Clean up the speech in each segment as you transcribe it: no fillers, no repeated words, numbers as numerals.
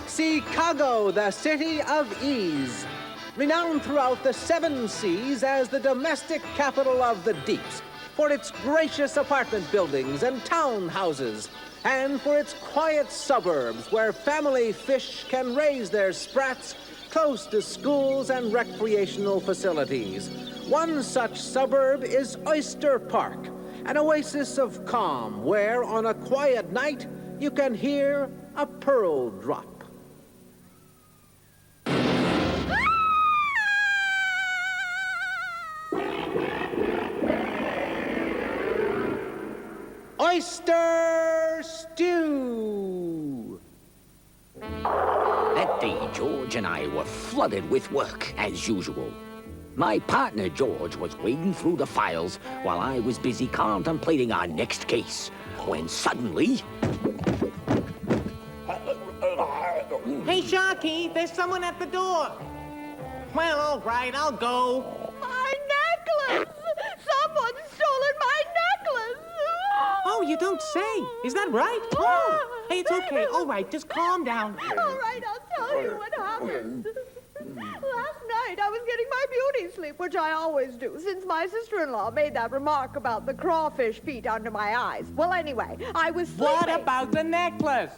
Chicago, the city of ease. Renowned throughout the 7 seas as the domestic capital of the deeps, for its gracious apartment buildings and townhouses, and for its quiet suburbs where family fish can raise their sprats close to schools and recreational facilities. One such suburb is Oyster Park, an oasis of calm where, on a quiet night, you can hear a pearl drop. Oyster stew! That day, George and I were flooded with work, as usual. My partner, George, was wading through the files while I was busy contemplating our next case, when suddenly... Hey, Sharky, there's someone at the door. Well, all right, I'll go. My necklace! Someone's stolen my necklace! Oh, you don't say. Is that right? Oh, hey, it's okay. All right, just calm down. All right, I'll tell you what happened. Last night, I was getting my beauty sleep, which I always do, since my sister-in-law made that remark about the crawfish feet under my eyes. Well, anyway, I was sleeping. What about the necklace?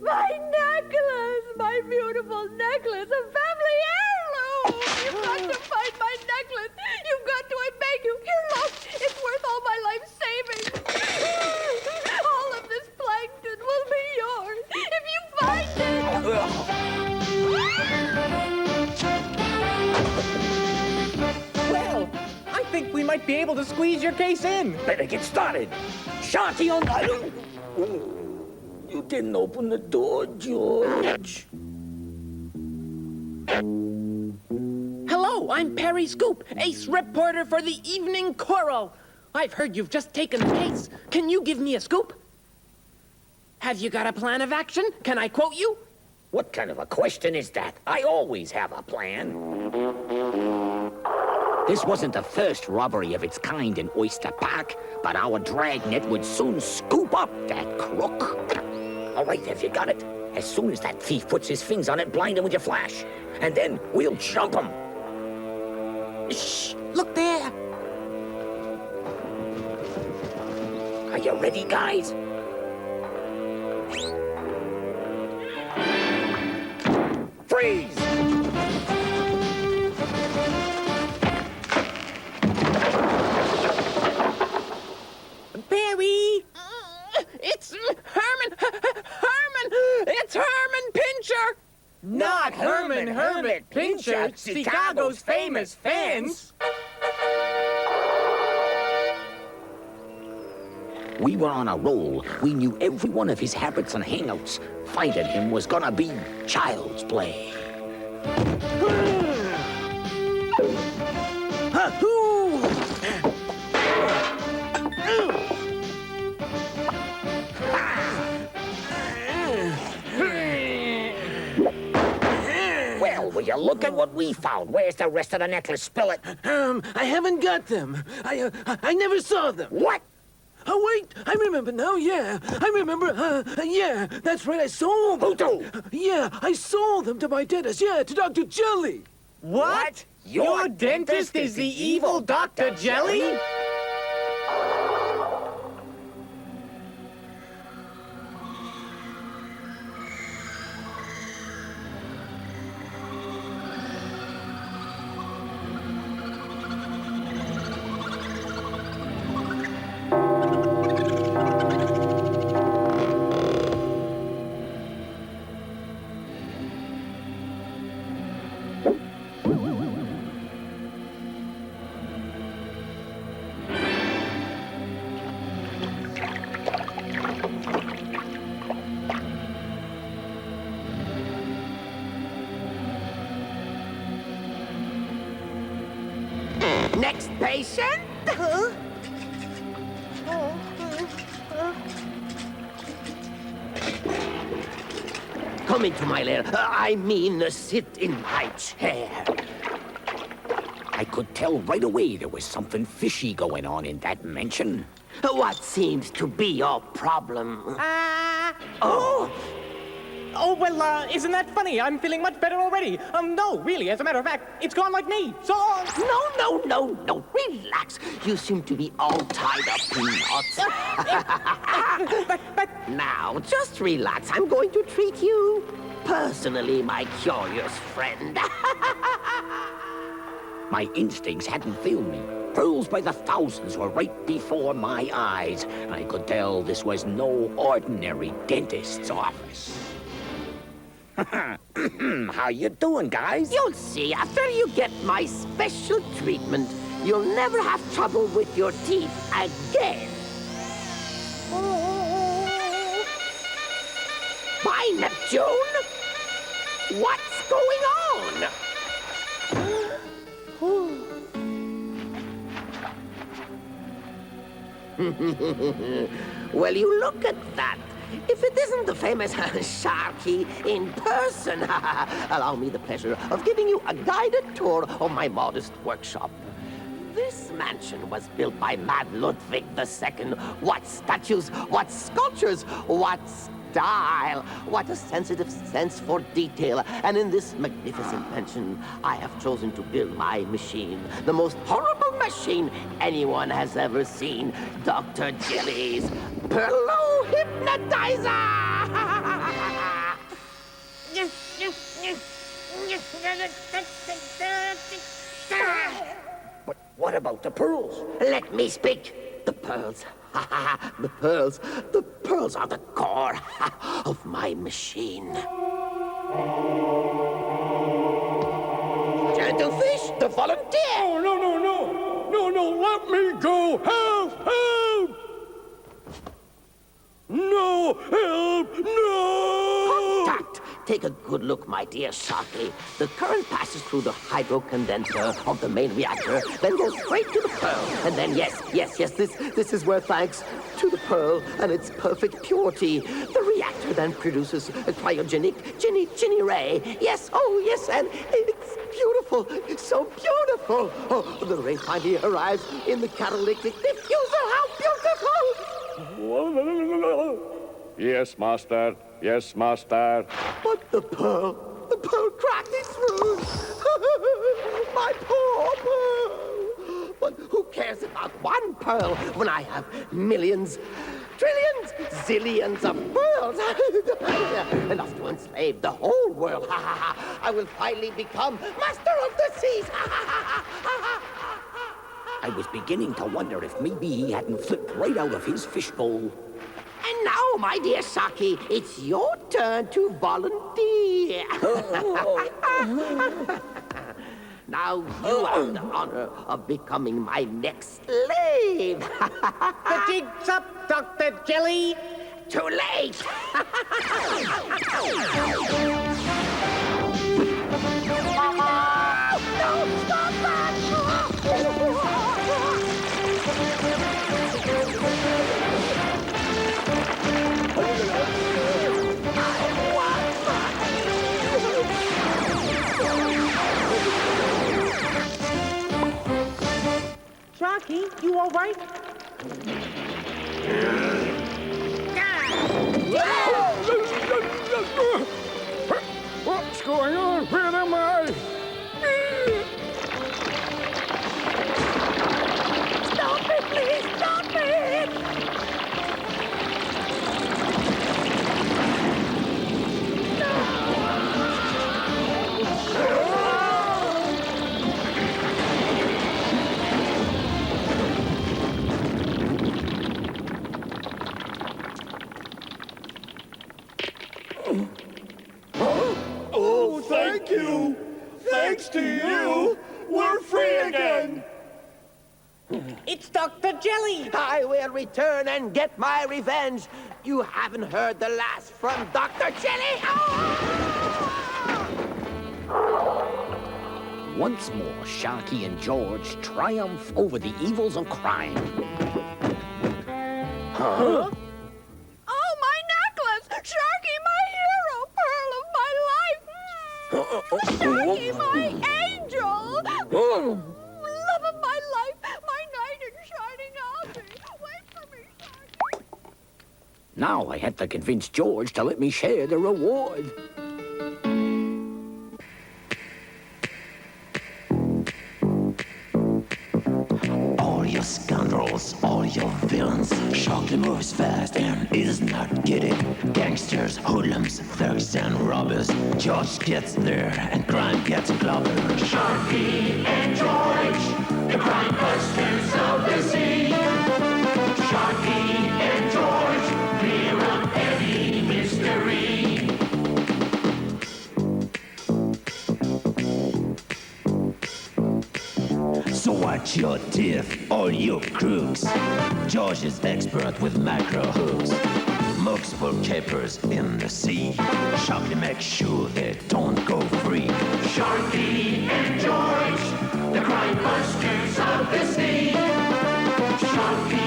My necklace! My beautiful necklace! A family heirloom! You've got to find my necklace! You've got to, I beg you! Here, look! It's worth all my life savings! All of this plankton will be yours if you find it! Well, I think we might be able to squeeze your case in. Better get started. Sharky on the... You didn't open the door, George. Hello, I'm Perry Scoop, ace reporter for the Evening Coral. I've heard you've just taken the case. Can you give me a scoop? Have you got a plan of action? Can I quote you? What kind of a question is that? I always have a plan. This wasn't the first robbery of its kind in Oyster Park, but our dragnet would soon scoop up that crook. All right, have you got it? As soon as that thief puts his fins on it, blind him with your flash. And then we'll jump him. Shh! Look there! Are you ready, guys? Freeze! Barry! It's Herman! Herman! It's Herman Pincher! Not Herman Pincher, Chicago's famous fence. We were on a roll. We knew every one of his habits and hangouts. Finding him was gonna be child's play. Well, will you look at what we found? Where's the rest of the necklace? Spill it. I haven't got them. I never saw them. What? Oh, wait, I remember now, yeah. I remember, yeah, that's right, I sold them. Who do? Yeah, I sold them to my dentist, yeah, to Dr. Jelly. What? Your dentist is the evil Dr. Jelly? Next patient? Come into my lair. I mean, sit in my chair. I could tell right away there was something fishy going on in that mansion. What seems to be your problem? Oh! Oh, well, isn't that funny? I'm feeling much better already. No, really, as a matter of fact, it's gone like me. So long. No. Relax. You seem to be all tied up in knots. But... Now, just relax. I'm going to treat you personally, my curious friend. My instincts hadn't failed me. Pearls by the thousands were right before my eyes. I could tell this was no ordinary dentist's office. How you doing, guys? You'll see, after you get my special treatment, you'll never have trouble with your teeth again. By Neptune! What's going on? Well, you look at that. If it isn't the famous Sharky in person, allow me the pleasure of giving you a guided tour of my modest workshop. This mansion was built by Mad Ludwig II. What statues, what sculptures, what style, what a sensitive sense for detail. And in this magnificent mansion, I have chosen to build my machine, the most horrible machine anyone has ever seen. Dr. Jelly's Pillow Hypnotizer! But what about the pearls? Let me speak. The pearls. The pearls are the core of my machine. Gentlefish, the volunteer! Oh, no, let me go! Help! No, help, no! Contact! Take a good look, my dear Sharky. The current passes through the hydro-condenser of the main reactor, then goes straight to the pearl. And then, yes, this is where, thanks to the pearl and its perfect purity, the reactor then produces a cryogenic Ginny ray. Yes, and it's beautiful. It's so beautiful. Oh, the ray finally arrives in the catalytic diffuser. How beautiful! Yes, master. Yes, master. But the pearl cracked it through. My poor pearl. But who cares about one pearl when I have millions, trillions, zillions of pearls? Enough to enslave the whole world. I will finally become master of the seas. I was beginning to wonder if maybe he hadn't flipped right out of his fishbowl. And now, my dear Sharky, it's your turn to volunteer. Now you have the honor of becoming my next slave. The jig's up, Dr. Jelly. Too late. No, stop that! Sharky, you all right? What's going on? Where am I? Stop it, please! Stop it! Oh, thank you. Thanks to you, we're free again. It's Dr. Jelly. I will return and get my revenge. You haven't heard the last from Dr. Jelly. Once more, Sharky and George triumph over the evils of crime. Oh, my necklace! Sharky, my hero! Pearl of my life! Sharky, my angel! Love of my life! My knight in shining armor! Wait for me, Sharky! Now I have to convince George to let me share the reward. All you scoundrels, all you villains. Sharky moves fast and he does not get it. Gangsters, hoodlums, thugs, and robbers. George gets there and crime gets clobbered. Sharky and George, the crime busters of the sea. Sharky and George, clear up any mystery. So watch your teeth, all you crooks. George is expert with macro hooks. Mooks pull capers in the sea. Sharky makes sure they don't go free. Sharky and George, the crime busters of the sea. Sharky